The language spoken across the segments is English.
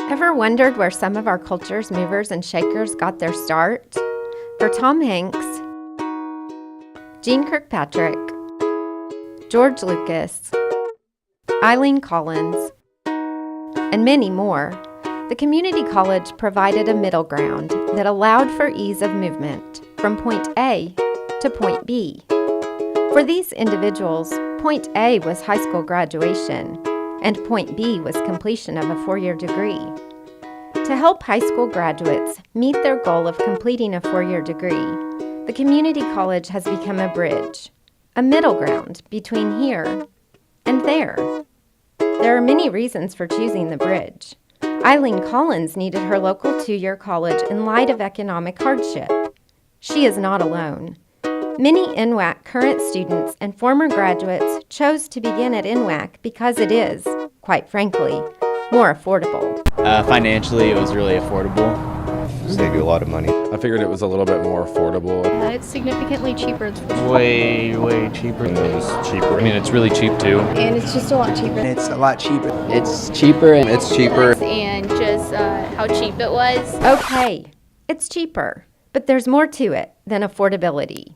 Ever wondered where some of our culture's movers and shakers got their start? For Tom Hanks, Gene Kirkpatrick, George Lucas, Eileen Collins, and many more, the community college provided a middle ground that allowed for ease of movement from point A to point B. For these individuals, point A was high school graduation, and point B was completion of a 4-year degree. To help high school graduates meet their goal of completing a 4-year degree, the community college has become a bridge, a middle ground between here and there. There are many reasons for choosing the bridge. Eileen Collins needed her local 2-year college in light of economic hardship. She is not alone. Many NWACC current students and former graduates chose to begin at NWACC because it is, quite frankly, more affordable. Financially, it was really affordable. Save you a lot of money. I figured it was a little bit more affordable. It's significantly cheaper. Way cheaper. It's cheaper. I mean, it's really cheap too. And it's just a lot cheaper. It's a lot cheaper. It's cheaper and It's cheaper. And just how cheap it was. Okay, it's cheaper, but there's more to it than affordability.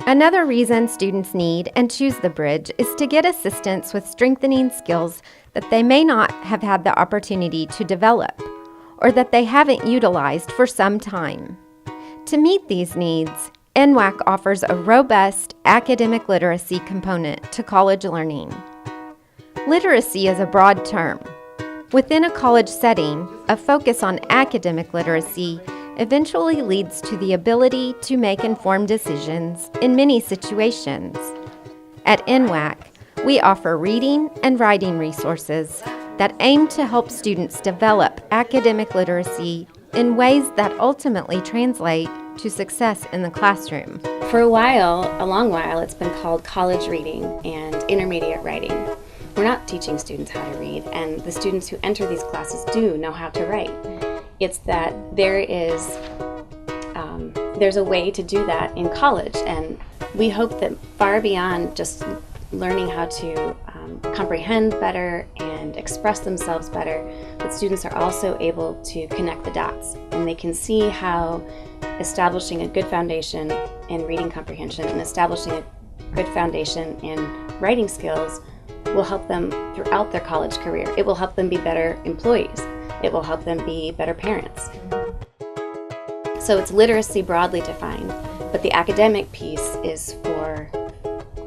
Another reason students need and choose the bridge is to get assistance with strengthening skills that they may not have had the opportunity to develop or that they haven't utilized for some time. To meet these needs, NWACC offers a robust academic literacy component to college learning. Literacy is a broad term. Within a college setting, a focus on academic literacy eventually leads to the ability to make informed decisions in many situations. At NWACC, we offer reading and writing resources that aim to help students develop academic literacy in ways that ultimately translate to success in the classroom. For a long while, it's been called college reading and intermediate writing. We're not teaching students how to read, and the students who enter these classes do know how to write. It's that there's a way to do that in college, and we hope that far beyond just learning how to comprehend better and express themselves better, that students are also able to connect the dots, and they can see how establishing a good foundation in reading comprehension and establishing a good foundation in writing skills will help them throughout their college career. It will help them be better employees. It will help them be better parents. So it's literacy broadly defined, but the academic piece is for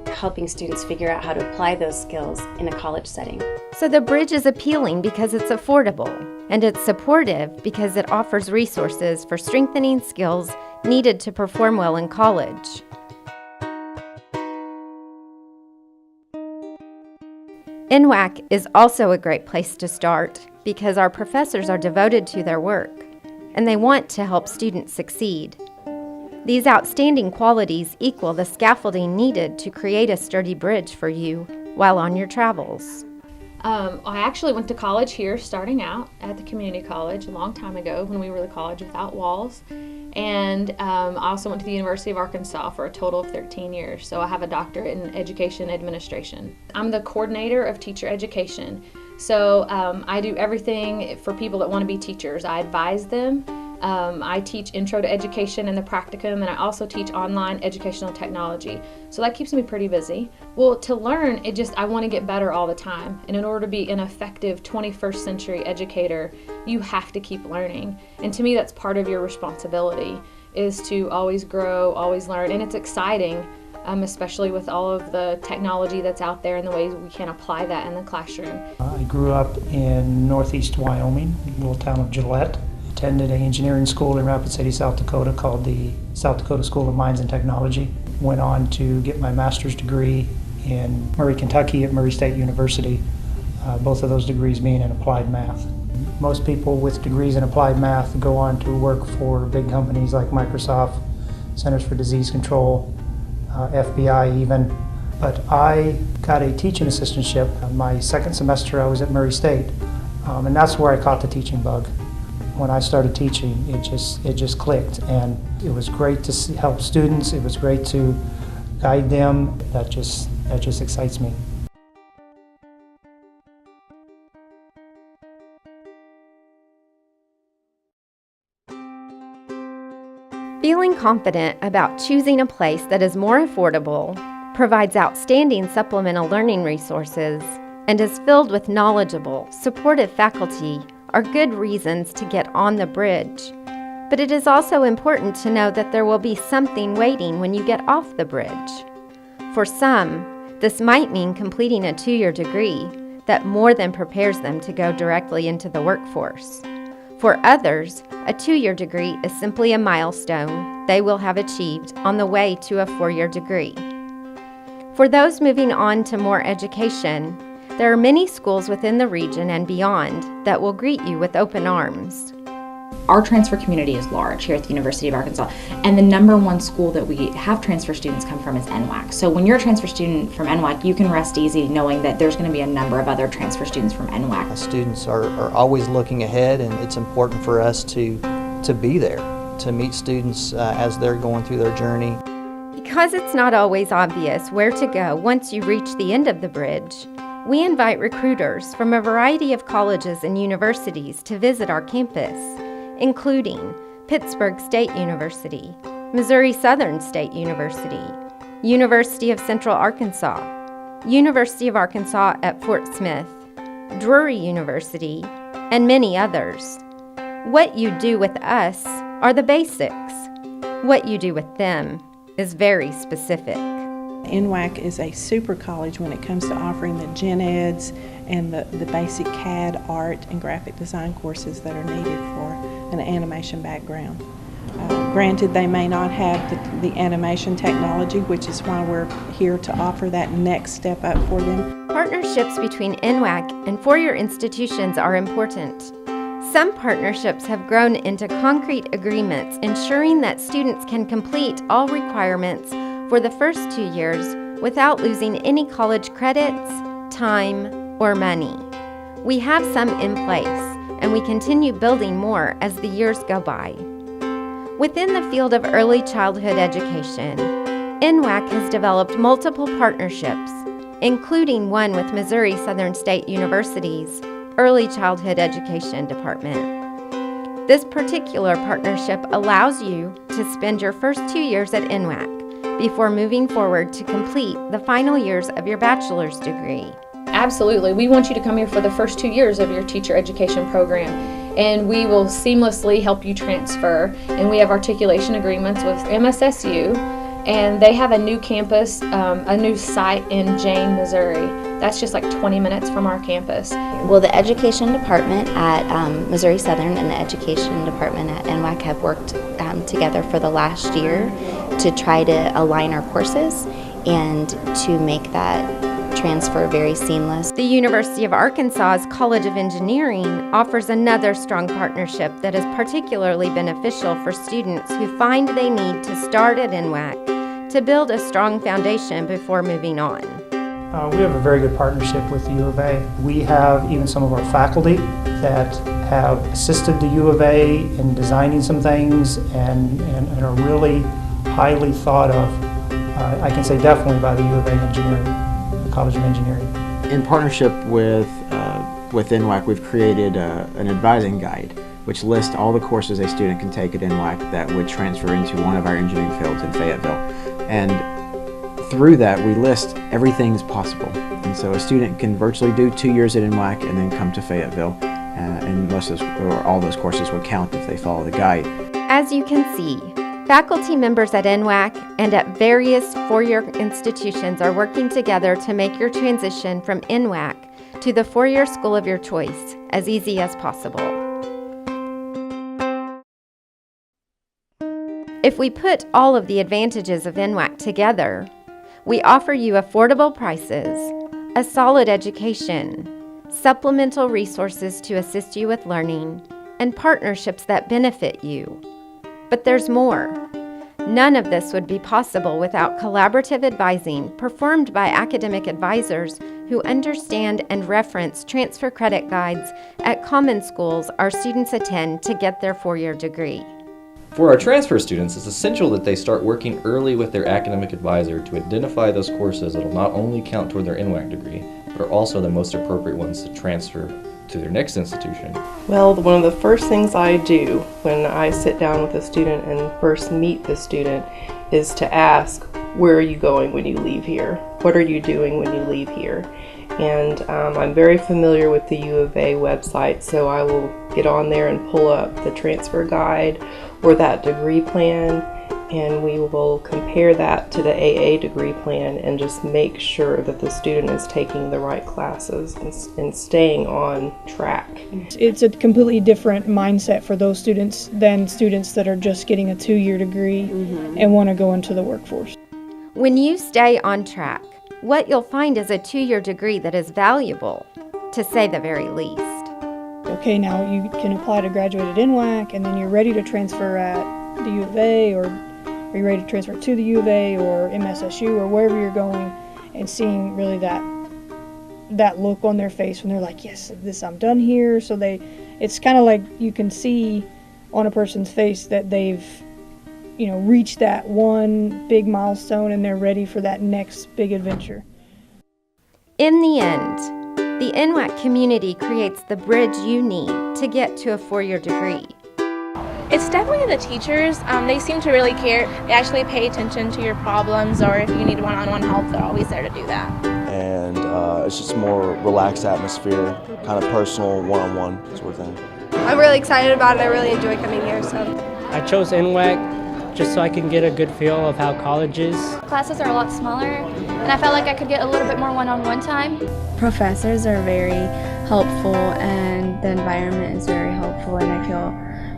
helping students figure out how to apply those skills in a college setting. So the bridge is appealing because it's affordable, and it's supportive because it offers resources for strengthening skills needed to perform well in college. NWACC is also a great place to start because our professors are devoted to their work, and they want to help students succeed. These outstanding qualities equal the scaffolding needed to create a sturdy bridge for you while on your travels. I actually went to college here starting out at the community college a long time ago when we were the college without walls. And I also went to the University of Arkansas for a total of 13 years. So I have a doctorate in education administration. I'm the coordinator of teacher education. So I do everything for people that want to be teachers. I advise them. I teach intro to education and the practicum, and I also teach online educational technology. So that keeps me pretty busy. Well, to learn, I want to get better all the time. And in order to be an effective 21st century educator, you have to keep learning. And to me, that's part of your responsibility, is to always grow, always learn. And it's exciting, especially with all of the technology that's out there and the ways we can apply that in the classroom. I grew up in northeast Wyoming, a little town of Gillette. Attended an engineering school in Rapid City, South Dakota called the South Dakota School of Mines and Technology. Went on to get my master's degree in Murray, Kentucky at Murray State University, both of those degrees being in applied math. Most people with degrees in applied math go on to work for big companies like Microsoft, Centers for Disease Control, FBI even. But I got a teaching assistantship. My second semester I was at Murray State, and that's where I caught the teaching bug. When I started teaching, it just clicked, and it was great to help students. It was great to guide them. That just excites me. Feeling confident about choosing a place that is more affordable, provides outstanding supplemental learning resources, and is filled with knowledgeable, supportive faculty are good reasons to get on the bridge. But it is also important to know that there will be something waiting when you get off the bridge. For some, this might mean completing a 2-year degree that more than prepares them to go directly into the workforce. For others, a 2-year degree is simply a milestone they will have achieved on the way to a 4-year degree. For those moving on to more education, there are many schools within the region and beyond that will greet you with open arms. Our transfer community is large here at the University of Arkansas, and the number one school that we have transfer students come from is NWACC. So when you're a transfer student from NWACC, you can rest easy knowing that there's going to be a number of other transfer students from NWACC. Students are always looking ahead, and it's important for us to be there, to meet students as they're going through their journey. Because it's not always obvious where to go once you reach the end of the bridge, we invite recruiters from a variety of colleges and universities to visit our campus, including Pittsburgh State University, Missouri Southern State University, University of Central Arkansas, University of Arkansas at Fort Smith, Drury University, and many others. What you do with us are the basics. What you do with them is very specific. NWACC is a super college when it comes to offering the gen eds and the basic CAD, art, and graphic design courses that are needed for an animation background. Granted, they may not have the animation technology, which is why we're here to offer that next step up for them. Partnerships between NWACC and four-year institutions are important. Some partnerships have grown into concrete agreements ensuring that students can complete all requirements for the first 2 years without losing any college credits, time, or money. We have some in place, and we continue building more as the years go by. Within the field of early childhood education, NWACC has developed multiple partnerships, including one with Missouri Southern State University's Early Childhood Education Department. This particular partnership allows you to spend your first 2 years at NWACC before moving forward to complete the final years of your bachelor's degree. Absolutely. We want you to come here for the first 2 years of your teacher education program, and we will seamlessly help you transfer. And we have articulation agreements with MSSU, and they have a new campus, a new site in Jane, Missouri. That's just like 20 minutes from our campus. Well, the education department at Missouri Southern and the education department at NWACC have worked together for the last year to try to align our courses and to make that transfer very seamless. The University of Arkansas's College of Engineering offers another strong partnership that is particularly beneficial for students who find they need to start at NWACC to build a strong foundation before moving on. We have a very good partnership with the U of A. We have even some of our faculty that have assisted the U of A in designing some things and are really highly thought of, I can say definitely by the U of A Engineering, College of Engineering. In partnership with NWACC, we've created an advising guide which lists all the courses a student can take at NWACC that would transfer into one of our engineering fields in Fayetteville. And through that, we list everything's possible. And so a student can virtually do 2 years at NWACC and then come to Fayetteville. And most of those, or all those courses would count if they follow the guide. As you can see, faculty members at NWACC and at various four-year institutions are working together to make your transition from NWACC to the four-year school of your choice as easy as possible. If we put all of the advantages of NWACC together, we offer you affordable prices, a solid education, supplemental resources to assist you with learning, and partnerships that benefit you. But there's more. None of this would be possible without collaborative advising performed by academic advisors who understand and reference transfer credit guides at common schools our students attend to get their four-year degree. For our transfer students, it's essential that they start working early with their academic advisor to identify those courses that will not only count toward their NWACC degree, but are also the most appropriate ones to transfer to their next institution? Well, one of the first things I do when I sit down with a student and first meet the student is to ask, where are you going when you leave here? What are you doing when you leave here? And I'm very familiar with the U of A website, so I will get on there and pull up the transfer guide or that degree plan, and we will compare that to the AA degree plan and just make sure that the student is taking the right classes and staying on track. It's a completely different mindset for those students than students that are just getting a 2-year degree and want to go into the workforce. When you stay on track, what you'll find is a 2-year degree that is valuable, to say the very least. Okay, now you can apply to graduate at NWACC, and then you're ready to transfer at the U of A, or are you ready to transfer to the U of A or MSSU or wherever you're going, and seeing really that look on their face when they're like, yes, I'm done here. So it's kind of like you can see on a person's face that they've reach that one big milestone and they're ready for that next big adventure. In the end, the NWACC community creates the bridge you need to get to a 4-year degree. It's definitely the teachers. They seem to really care. They actually pay attention to your problems, or if you need one-on-one help, they're always there to do that. And it's just a more relaxed atmosphere, kind of personal, one-on-one sort of thing. I'm really excited about it. I really enjoy coming here. So I chose NWACC just so I can get a good feel of how college is. Classes are a lot smaller, and I felt like I could get a little bit more one-on-one time. Professors are very helpful, and the environment is very helpful, and I feel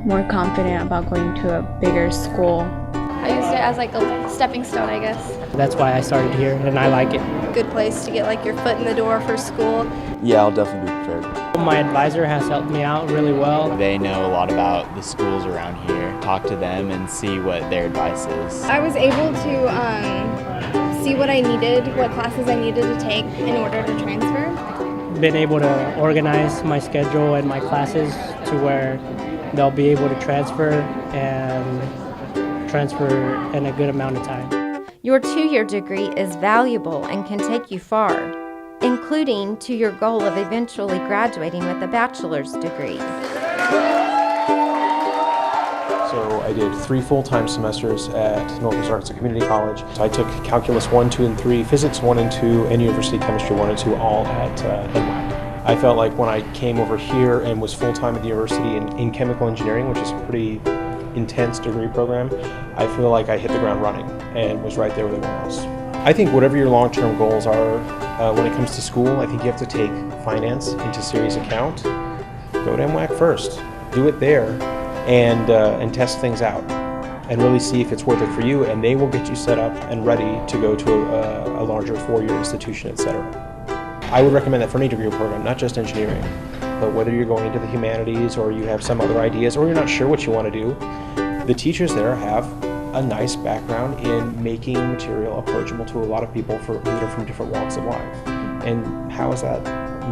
more confident about going to a bigger school. I used it as like a stepping stone, I guess. That's why I started here, and I like it. Good place to get like your foot in the door for school. Yeah, I'll definitely be prepared. My advisor has helped me out really well. They know a lot about the schools around here. Talk to them and see what their advice is. I was able to see what I needed, what classes I needed to take in order to transfer. Been able to organize my schedule and my classes to where they'll be able to transfer in a good amount of time. Your 2-year degree is valuable and can take you far, including to your goal of eventually graduating with a bachelor's degree. So I did 3 full-time semesters at Northwest Arkansas Community College. So I took Calculus 1, 2, and 3, Physics 1 and 2, and University Chemistry 1 and 2, all at NWACC. I felt like when I came over here and was full-time at the university in chemical engineering, which is a pretty intense degree program, I feel like I hit the ground running and was right there with everyone else. I think whatever your long-term goals are when it comes to school, I think you have to take finance into serious account. Go to NWACC first, do it there, and test things out, and really see if it's worth it for you, and they will get you set up and ready to go to a larger 4-year institution, etc. I would recommend that for any degree program, not just engineering, but whether you're going into the humanities or you have some other ideas or you're not sure what you want to do, the teachers there have a nice background in making material approachable to a lot of people that are from different walks of life. And how is that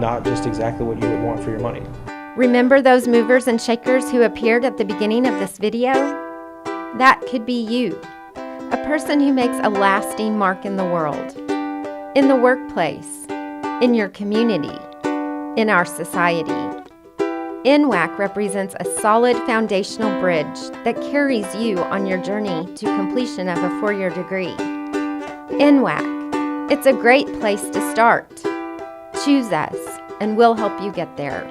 not just exactly what you would want for your money? Remember those movers and shakers who appeared at the beginning of this video? That could be you, a person who makes a lasting mark in the world, in the workplace, in your community, in our society. NWACC represents a solid foundational bridge that carries you on your journey to completion of a 4-year degree. NWACC, it's a great place to start. Choose us, and we'll help you get there.